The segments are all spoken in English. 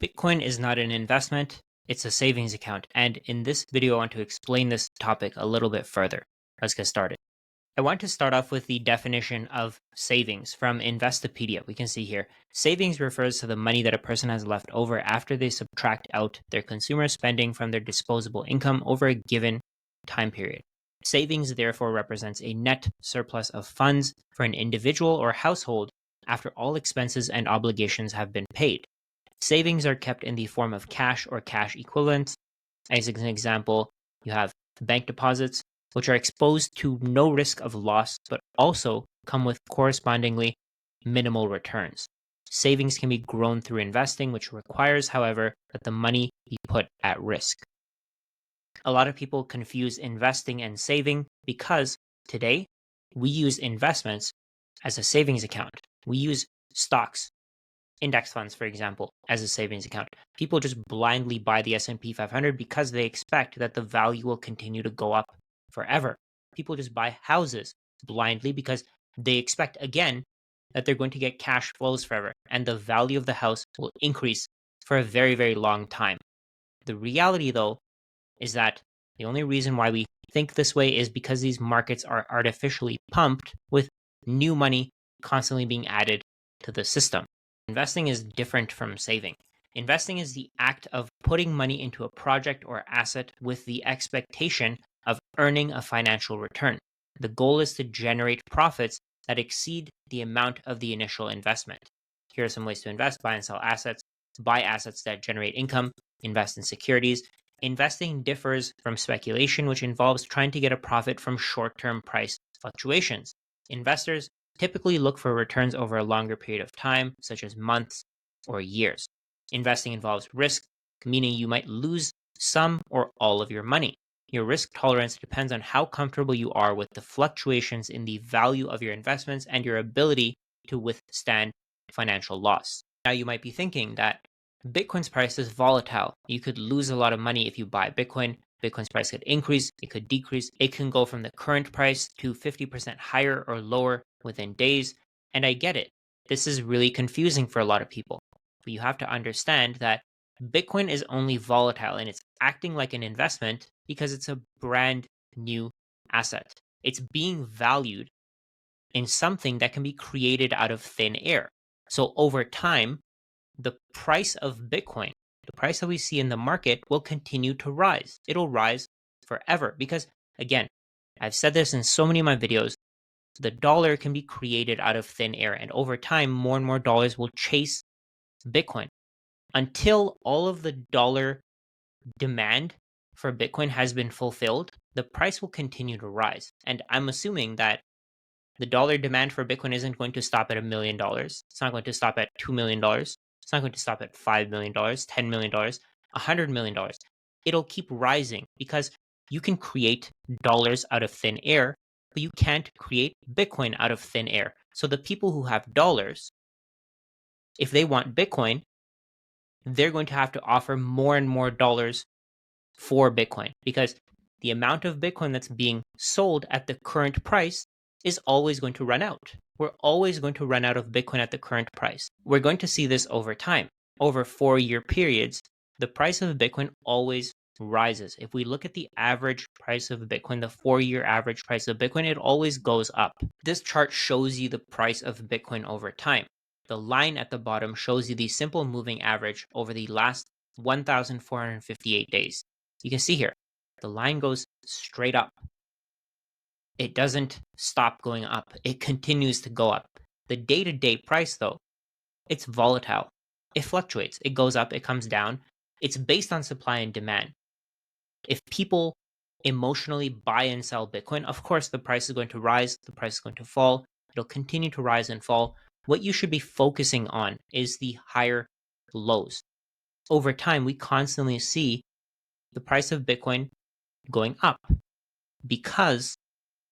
Bitcoin is not an investment, it's a savings account. And in this video, I want to explain this topic a little bit further. Let's get started. I want to start off with the definition of savings from Investopedia. We can see here, savings refers to the money that a person has left over after they subtract out their consumer spending from their disposable income over a given time period. Savings therefore represents a net surplus of funds for an individual or household after all expenses and obligations have been paid. Savings are kept in the form of cash or cash equivalents. As an example, you have bank deposits, which are exposed to no risk of loss, but also come with correspondingly minimal returns. Savings can be grown through investing, which requires, however, that the money be put at risk. A lot of people confuse investing and saving because today we use investments as a savings account. We use stocks, index funds, for example, as a savings account. People just blindly buy the S&P 500 because they expect that the value will continue to go up forever. People just buy houses blindly because they expect, again, that they're going to get cash flows forever and the value of the house will increase for a very, very long time. The reality, though, is that the only reason why we think this way is because these markets are artificially pumped with new money constantly being added to the system. Investing is different from saving. Investing is the act of putting money into a project or asset with the expectation of earning a financial return. The goal is to generate profits that exceed the amount of the initial investment. Here are some ways to invest: buy and sell assets, buy assets that generate income, invest in securities. Investing differs from speculation, which involves trying to get a profit from short-term price fluctuations. Investors typically look for returns over a longer period of time, such as months or years. Investing involves risk, meaning you might lose some or all of your money. Your risk tolerance depends on how comfortable you are with the fluctuations in the value of your investments and your ability to withstand financial loss. Now, you might be thinking that Bitcoin's price is volatile. You could lose a lot of money if you buy Bitcoin. Bitcoin's price could increase, it could decrease. It can go from the current price to 50% higher or lower within days. And I get it. This is really confusing for a lot of people. But you have to understand that Bitcoin is only volatile and it's acting like an investment because it's a brand new asset. It's being valued in something that can be created out of thin air. So over time, the price of Bitcoin, the price that we see in the market, will continue to rise. It'll rise forever because, again, I've said this in so many of my videos, the dollar can be created out of thin air, and over time, more and more dollars will chase Bitcoin until all of the dollar demand for Bitcoin has been fulfilled. The price will continue to rise, and I'm assuming that the dollar demand for Bitcoin isn't going to stop at $1 million. It's not going to stop at $2 million. It's not going to stop at $5 million, $10 million, $100 million. It'll keep rising because you can create dollars out of thin air, but you can't create Bitcoin out of thin air. So the people who have dollars, if they want Bitcoin, they're going to have to offer more and more dollars for Bitcoin because the amount of Bitcoin that's being sold at the current price is always going to run out. We're always going to run out of Bitcoin at the current price. We're going to see this over time. Over 4-year periods, the price of Bitcoin always rises. If we look at the average price of Bitcoin, the 4-year average price of Bitcoin, it always goes up. This chart shows you the price of Bitcoin over time. The line at the bottom shows you the simple moving average over the last 1,458 days. You can see here, the line goes straight up. It doesn't stop going up. It continues to go up. The day-to-day price, though, it's volatile. It fluctuates. It goes up, it comes down. It's based on supply and demand. If people emotionally buy and sell Bitcoin, of course, the price is going to rise, the price is going to fall. It'll continue to rise and fall. What you should be focusing on is the higher lows. Over time, we constantly see the price of Bitcoin going up because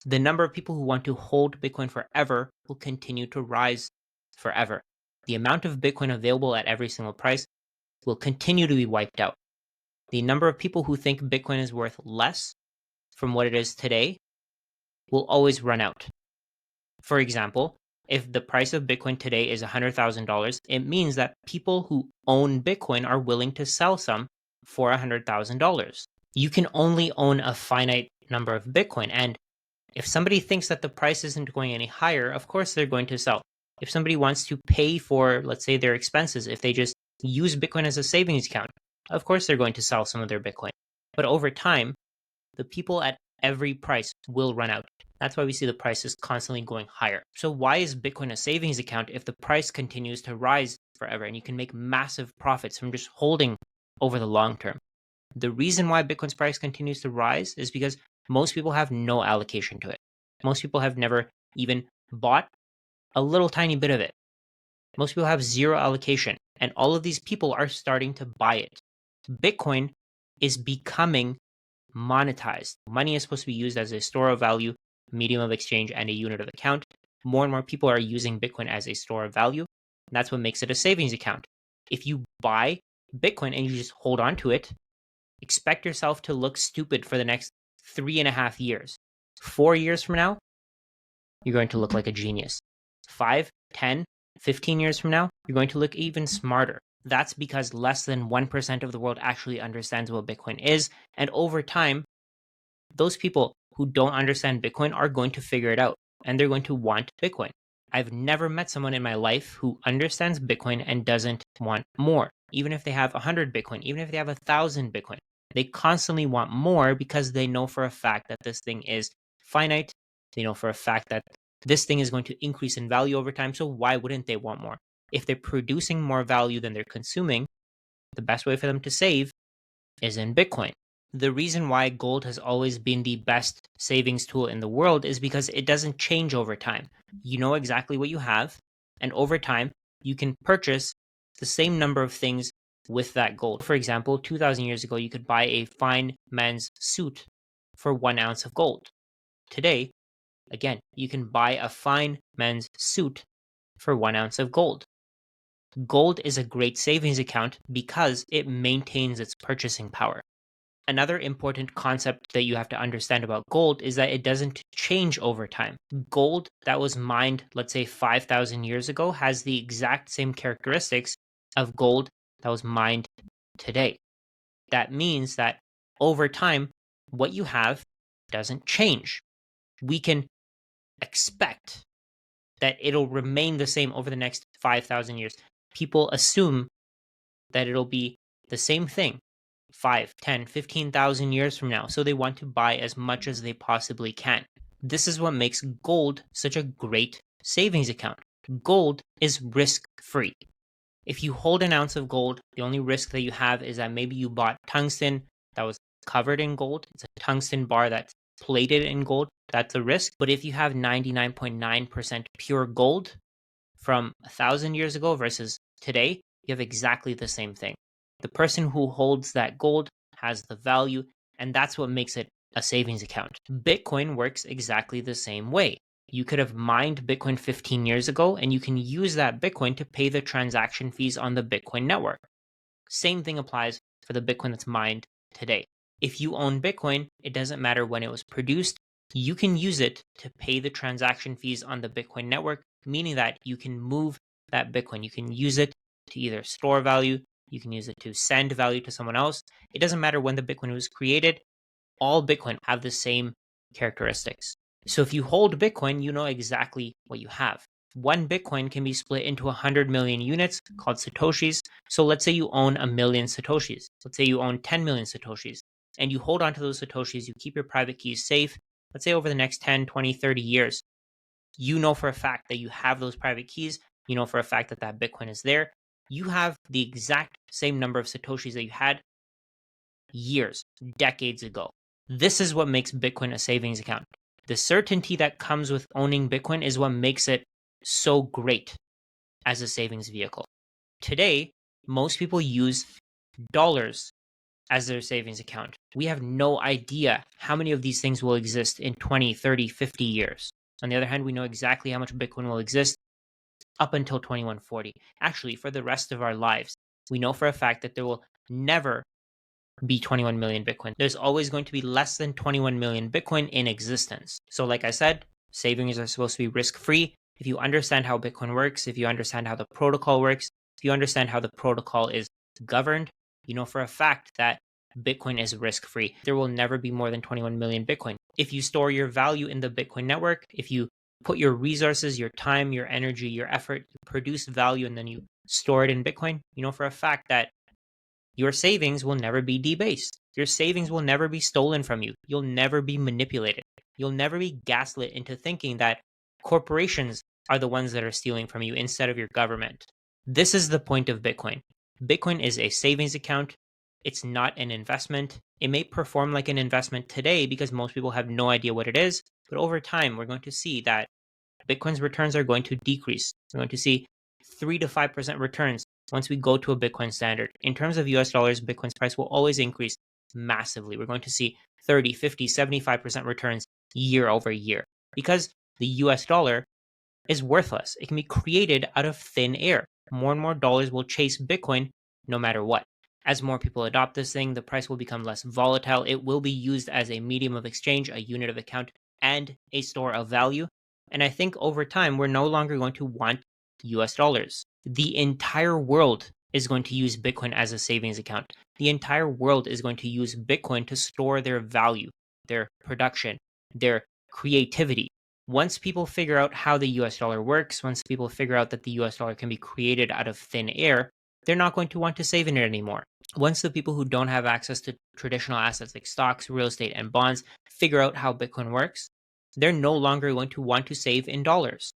the number of people who want to hold Bitcoin forever will continue to rise forever. The amount of Bitcoin available at every single price will continue to be wiped out. The number of people who think Bitcoin is worth less from what it is today will always run out. For example, If the price of Bitcoin today is $100,000, it means that people who own Bitcoin are willing to sell some for $100,000. You can only own a finite number of Bitcoin. And if somebody thinks that the price isn't going any higher, of course they're going to sell. If somebody wants to pay for, let's say, their expenses, if they just use Bitcoin as a savings account, of course they're going to sell some of their Bitcoin. But over time, the people at every price will run out. That's why we see the prices constantly going higher. So why is Bitcoin a savings account if the price continues to rise forever and you can make massive profits from just holding over the long term? The reason why Bitcoin's price continues to rise is because most people have no allocation to it. Most people have never even bought a little tiny bit of it. Most people have zero allocation, and all of these people are starting to buy it. Bitcoin is becoming monetized. Money is supposed to be used as a store of value, medium of exchange, and a unit of account. More and more people are using Bitcoin as a store of value. And that's what makes it a savings account. If you buy Bitcoin and you just hold on to it, expect yourself to look stupid for the next 3.5 years. 4 years from now, you're going to look like a genius. 5, 10, 15 years from now, you're going to look even smarter. That's because less than 1% of the world actually understands what Bitcoin is. And over time, those people who don't understand Bitcoin are going to figure it out and they're going to want Bitcoin. I've never met someone in my life who understands Bitcoin and doesn't want more. Even if they have 100 Bitcoin, even if they have 1,000 Bitcoin, they constantly want more because they know for a fact that this thing is finite. They know for a fact that this thing is going to increase in value over time. So why wouldn't they want more? If they're producing more value than they're consuming, the best way for them to save is in Bitcoin. The reason why gold has always been the best savings tool in the world is because it doesn't change over time. You know exactly what you have, and over time, you can purchase the same number of things with that gold. For example, 2,000 years ago, you could buy a fine men's suit for 1 ounce of gold. Today, again, you can buy a fine men's suit for 1 ounce of gold. Gold is a great savings account because it maintains its purchasing power. Another important concept that you have to understand about gold is that it doesn't change over time. Gold that was mined, let's say 5,000 years ago, has the exact same characteristics of gold that was mined today. That means that over time, what you have doesn't change. We can expect that it'll remain the same over the next 5,000 years. People assume that it'll be the same thing 5, 10, 15,000 years from now. So they want to buy as much as they possibly can. This is what makes gold such a great savings account. Gold is risk-free. If you hold an ounce of gold, the only risk that you have is that maybe you bought tungsten that was covered in gold. It's a tungsten bar that's plated in gold. That's a risk. But if you have 99.9% pure gold from 1,000 years ago versus today, you have exactly the same thing. The person who holds that gold has the value, and that's what makes it a savings account. Bitcoin works exactly the same way. You could have mined Bitcoin 15 years ago, and you can use that Bitcoin to pay the transaction fees on the Bitcoin network. Same thing applies for the Bitcoin that's mined today. If you own Bitcoin, it doesn't matter when it was produced. You can use it to pay the transaction fees on the Bitcoin network, meaning that you can move that Bitcoin. You can use it to either store value, you can use it to send value to someone else. It doesn't matter when the Bitcoin was created. All Bitcoin have the same characteristics. So if you hold Bitcoin, you know exactly what you have. One Bitcoin can be split into 100 million units called Satoshis. So let's say you own 1,000,000 Satoshis. Let's say you own 10 million Satoshis and you hold on to those Satoshis. You keep your private keys safe. Let's say over the next 10, 20, 30 years, you know for a fact that you have those private keys. You know for a fact that that Bitcoin is there. You have the exact same number of Satoshis that you had years, decades ago. This is what makes Bitcoin a savings account. The certainty that comes with owning Bitcoin is what makes it so great as a savings vehicle. Today, most people use dollars as their savings account. We have no idea how many of these things will exist in 20, 30, 50 years. On the other hand, we know exactly how much Bitcoin will exist up until 2140. Actually, for the rest of our lives, we know for a fact that there will never be 21 million Bitcoin. There's always going to be less than 21 million Bitcoin in existence. So like I said, savings are supposed to be risk-free. If you understand how Bitcoin works, if you understand how the protocol works, if you understand how the protocol is governed, you know for a fact that Bitcoin is risk free. There will never be more than 21 million Bitcoin. If you store your value in the Bitcoin network, if you put your resources, your time, your energy, your effort, you produce value, and then you store it in Bitcoin, you know for a fact that your savings will never be debased. Your savings will never be stolen from you. You'll never be manipulated. You'll never be gaslit into thinking that corporations are the ones that are stealing from you instead of your government. This is the point of Bitcoin. Bitcoin is a savings account. It's not an investment. It may perform like an investment today because most people have no idea what it is, but over time, we're going to see that Bitcoin's returns are going to decrease. We're going to see 3 to 5% returns once we go to a Bitcoin standard. In terms of US dollars, Bitcoin's price will always increase massively. We're going to see 30, 50, 75% returns year over year because the US dollar is worthless. It can be created out of thin air. More and more dollars will chase Bitcoin no matter what. As more people adopt this thing, the price will become less volatile. It will be used as a medium of exchange, a unit of account, and a store of value. And I think over time, we're no longer going to want US dollars. The entire world is going to use Bitcoin as a savings account. The entire world is going to use Bitcoin to store their value, their production, their creativity. Once people figure out how the US dollar works, once people figure out that the US dollar can be created out of thin air, they're not going to want to save in it anymore. Once the people who don't have access to traditional assets like stocks, real estate, and bonds figure out how Bitcoin works, they're no longer going to want to save in dollars.